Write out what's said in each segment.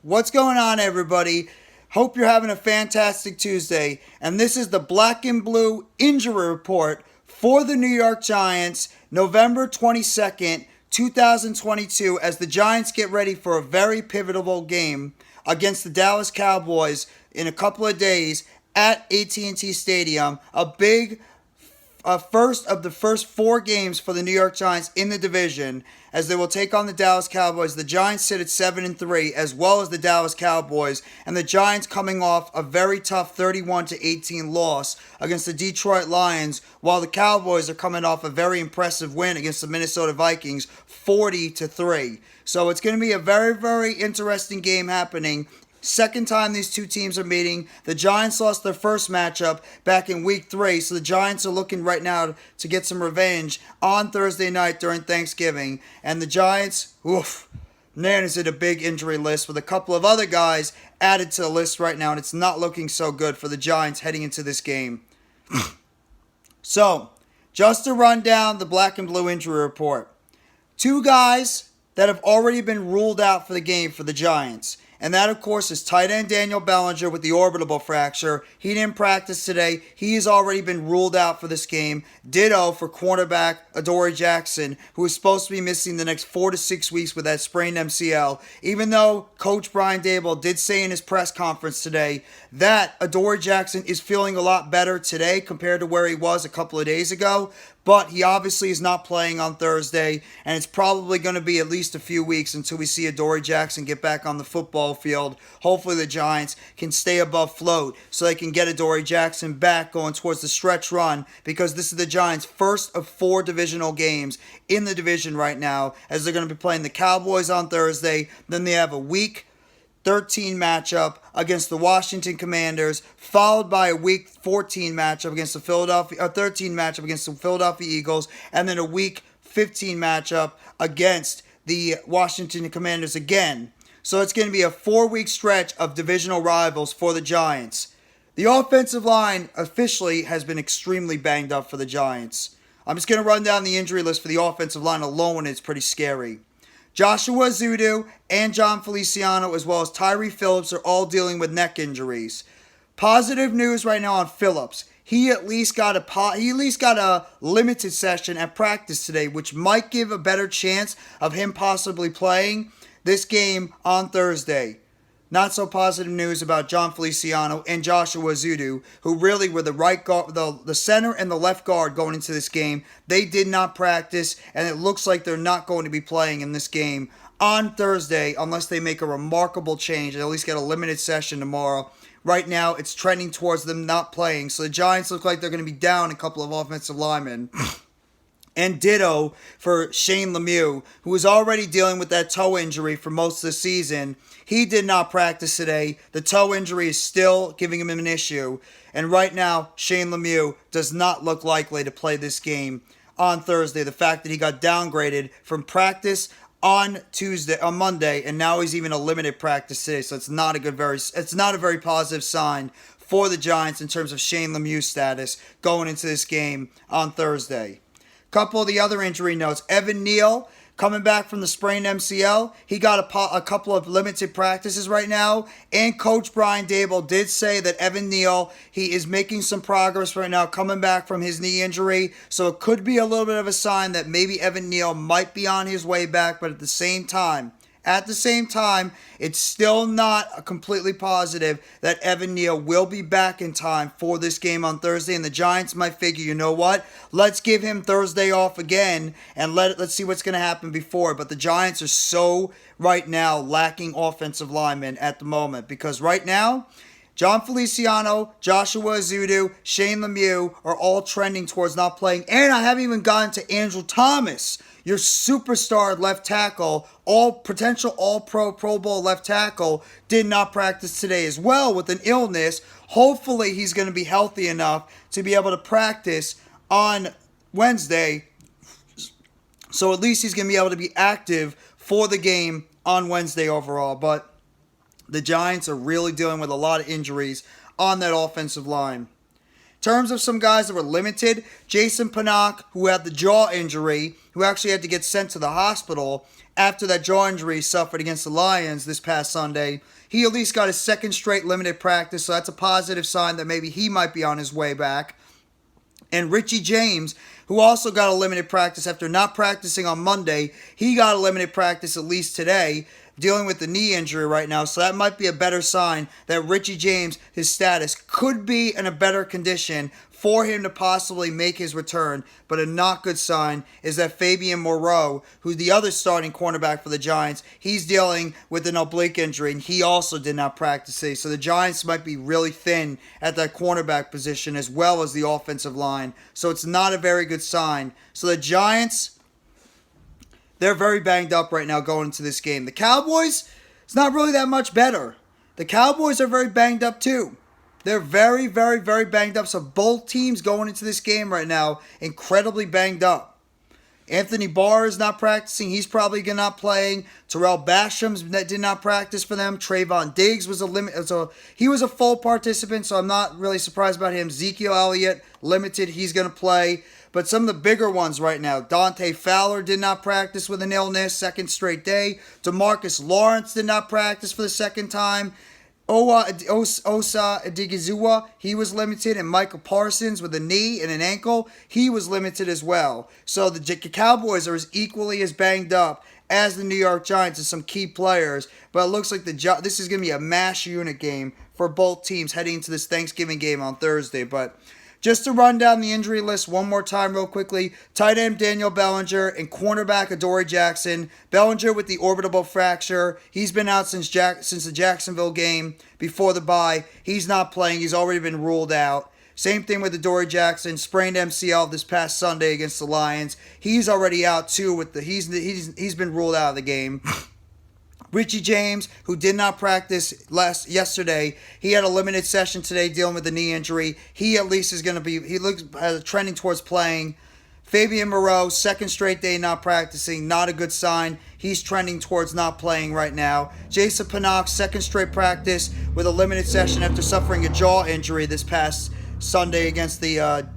What's going on, everybody? Hope you're having a fantastic Tuesday. And this is the Black and Blue Injury Report for the New York Giants, November 22nd, 2022, as the Giants get ready for a very pivotal game against the Dallas Cowboys in a couple of days at AT&T Stadium. A big first of the first four games for the New York Giants in the division, as they will take on the Dallas Cowboys. The Giants sit at 7-3, as well as the Dallas Cowboys, and the Giants coming off a very tough 31-18 loss against the Detroit Lions, while the Cowboys are coming off a very impressive win against the Minnesota Vikings, 40-3. So it's going to be a very, very interesting game happening. Second time these two teams are meeting. The Giants lost their first matchup back in week 3, so the Giants are looking right now to get some revenge on Thursday night during Thanksgiving. And the Giants, man, is it a big injury list with a couple of other guys added to the list right now, and it's not looking so good for the Giants heading into this game. So, just to run down the Black and Blue Injury Report. Two guys that have already been ruled out for the game for the Giants. And that, of course, is tight end Daniel Bellinger with the orbital fracture. He didn't practice today. He has already been ruled out for this game. Ditto for cornerback Adoree Jackson, who is supposed to be missing the next 4 to 6 weeks with that sprained MCL. Even though Coach Brian Daboll did say in his press conference today that Adoree Jackson is feeling a lot better today compared to where he was a couple of days ago. But he obviously is not playing on Thursday, and it's probably going to be at least a few weeks until we see Adoree Jackson get back on the football field. Hopefully the Giants can stay above float so they can get Adoree Jackson back going towards the stretch run, because this is the Giants' first of 4 divisional games in the division right now, as they're going to be playing the Cowboys on Thursday. Then they have a Week 13 matchup against the Washington Commanders, followed by a Week 14 matchup against the 13 matchup against the Philadelphia Eagles, and then a Week 15 matchup against the Washington Commanders again. So it's going to be a 4-week stretch of divisional rivals for the Giants. The offensive line officially has been extremely banged up for the Giants. I'm just going to run down the injury list for the offensive line alone, and it's pretty scary. Joshua Ezeudu and Jon Feliciano, as well as Tyre Phillips, are all dealing with neck injuries. Positive news right now on Phillips. He at least got a limited session at practice today, which might give a better chance of him possibly playing this game on Thursday. Not so positive news about Jon Feliciano and Joshua Ezeudu, who really were the right guard, the center and the left guard going into this game. They did not practice, and it looks like they're not going to be playing in this game on Thursday unless they make a remarkable change and at least get a limited session tomorrow. Right now, it's trending towards them not playing, so the Giants look like they're going to be down a couple of offensive linemen. And ditto for Shane Lemieux, who is already dealing with that toe injury for most of the season. He did not practice today. The toe injury is still giving him an issue. And right now, Shane Lemieux does not look likely to play this game on Thursday. The fact that he got downgraded from practice on Monday, and now he's even a limited practice today. So it's not a very positive sign for the Giants in terms of Shane Lemieux's status going into this game on Thursday. Couple of the other injury notes. Evan Neal coming back from the sprained MCL. He got a couple of limited practices right now. And Coach Brian Daboll did say that Evan Neal, he is making some progress right now coming back from his knee injury. So it could be a little bit of a sign that maybe Evan Neal might be on his way back. But at the same time, it's still not completely positive that Evan Neal will be back in time for this game on Thursday. And the Giants might figure, you know what? Let's give him Thursday off again and let's see what's going to happen before. But the Giants are so right now lacking offensive linemen at the moment, because right now, Jon Feliciano, Joshua Ezeudu, Shane Lemieux are all trending towards not playing. And I haven't even gotten to Andrew Thomas, your superstar left tackle, potential all-pro, Pro Bowl left tackle, did not practice today as well with an illness. Hopefully he's going to be healthy enough to be able to practice on Wednesday. So at least he's going to be able to be active for the game on Wednesday overall. But the Giants are really dealing with a lot of injuries on that offensive line. terms of some guys that were limited, Jason Pinnock, who had the jaw injury, who actually had to get sent to the hospital after that jaw injury he suffered against the Lions this past Sunday. He at least got his second straight limited practice, so that's a positive sign that maybe he might be on his way back. And Richie James, who also got a limited practice after not practicing on Monday, he got a limited practice at least today, dealing with the knee injury right now. So that might be a better sign that Richie James, his status, could be in a better condition for him to possibly make his return. But a not good sign is that Fabian Moreau, who's the other starting cornerback for the Giants, he's dealing with an oblique injury, and he also did not practice today. So the Giants might be really thin at that cornerback position as well as the offensive line. So it's not a very good sign. So the Giants, they're very banged up right now going into this game. The Cowboys, it's not really that much better. The Cowboys are very banged up too. They're very, very, very banged up. So both teams going into this game right now, incredibly banged up. Anthony Barr is not practicing. He's probably not playing. Terrell Basham did not practice for them. Trayvon Diggs was he was a full participant, so I'm not really surprised about him. Ezekiel Elliott, limited. He's going to play. But some of the bigger ones right now, Dante Fowler did not practice with an illness, second straight day. DeMarcus Lawrence did not practice for the second time. Osa Odigizua, he was limited, and Michael Parsons with a knee and an ankle, he was limited as well. So the Cowboys are equally as banged up as the New York Giants and some key players, but it looks like this is going to be a mash unit game for both teams heading into this Thanksgiving game on Thursday. But just to run down the injury list one more time real quickly, tight end Daniel Bellinger and cornerback Adoree Jackson. Bellinger with the orbital fracture. He's been out since the Jacksonville game before the bye. He's not playing. He's already been ruled out. Same thing with Adoree Jackson, sprained MCL this past Sunday against the Lions. He's already out too. He's been ruled out of the game. Richie James, who did not practice yesterday, he had a limited session today dealing with the knee injury. He at least is going to be, he looks trending towards playing. Fabian Moreau, second straight day not practicing, not a good sign. He's trending towards not playing right now. Jason Pinnock, second straight practice with a limited session after suffering a jaw injury this past Sunday against the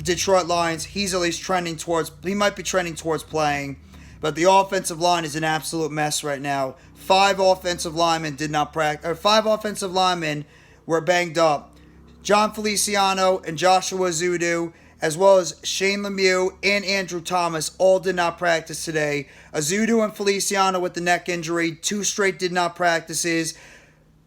Detroit Lions. He's at least trending towards, he might be trending towards playing. But the offensive line is an absolute mess right now. 5 offensive linemen did not practice, or 5 offensive linemen were banged up. Jon Feliciano and Joshua Ezeudu, as well as Shane Lemieux and Andrew Thomas, all did not practice today. Ezeudu and Feliciano with the neck injury, 2 straight did not practices.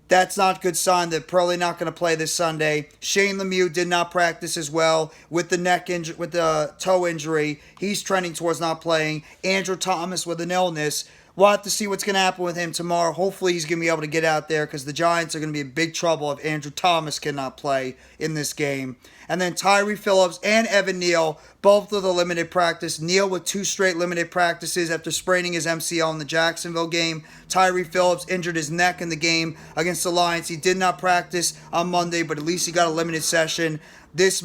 That's not a good sign. They're probably not going to play this Sunday. Shane Lemieux did not practice as well with the neck injury, with the toe injury. He's trending towards not playing. Andrew Thomas with an illness. We'll have to see what's going to happen with him tomorrow. Hopefully he's going to be able to get out there because the Giants are going to be in big trouble if Andrew Thomas cannot play in this game. And then Tyre Phillips and Evan Neal, both with a limited practice. Neal with 2 straight limited practices after spraining his MCL in the Jacksonville game. Tyre Phillips injured his neck in the game against the Lions. He did not practice on Monday, but at least he got a limited session this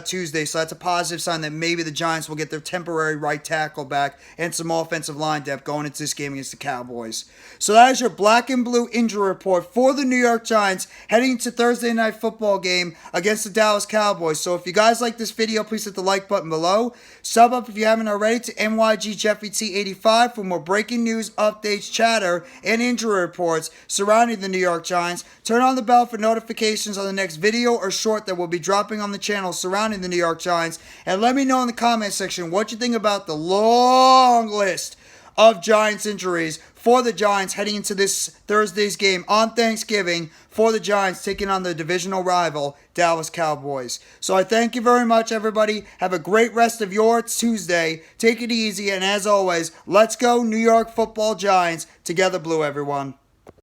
Tuesday. So that's a positive sign that maybe the Giants will get their temporary right tackle back and some offensive line depth going into this game against the Cowboys. So that is your black and blue injury report for the New York Giants heading to Thursday night football game against the Dallas Cowboys. So if you guys like this video, please hit the like button below. Sub up if you haven't already to NYGJeffyT85 for more breaking news, updates, chatter, and injury reports surrounding the New York Giants. Turn on the bell for notifications on the next video or short that will be dropping on the channel surrounding the New York Giants. And let me know in the comment section what you think about the long list of Giants injuries for the Giants heading into this Thursday's game on Thanksgiving for the Giants taking on the divisional rival Dallas Cowboys. So I thank you very much, everybody. Have a great rest of your Tuesday. Take it easy, and as always, let's go New York Football Giants. Together blue, everyone.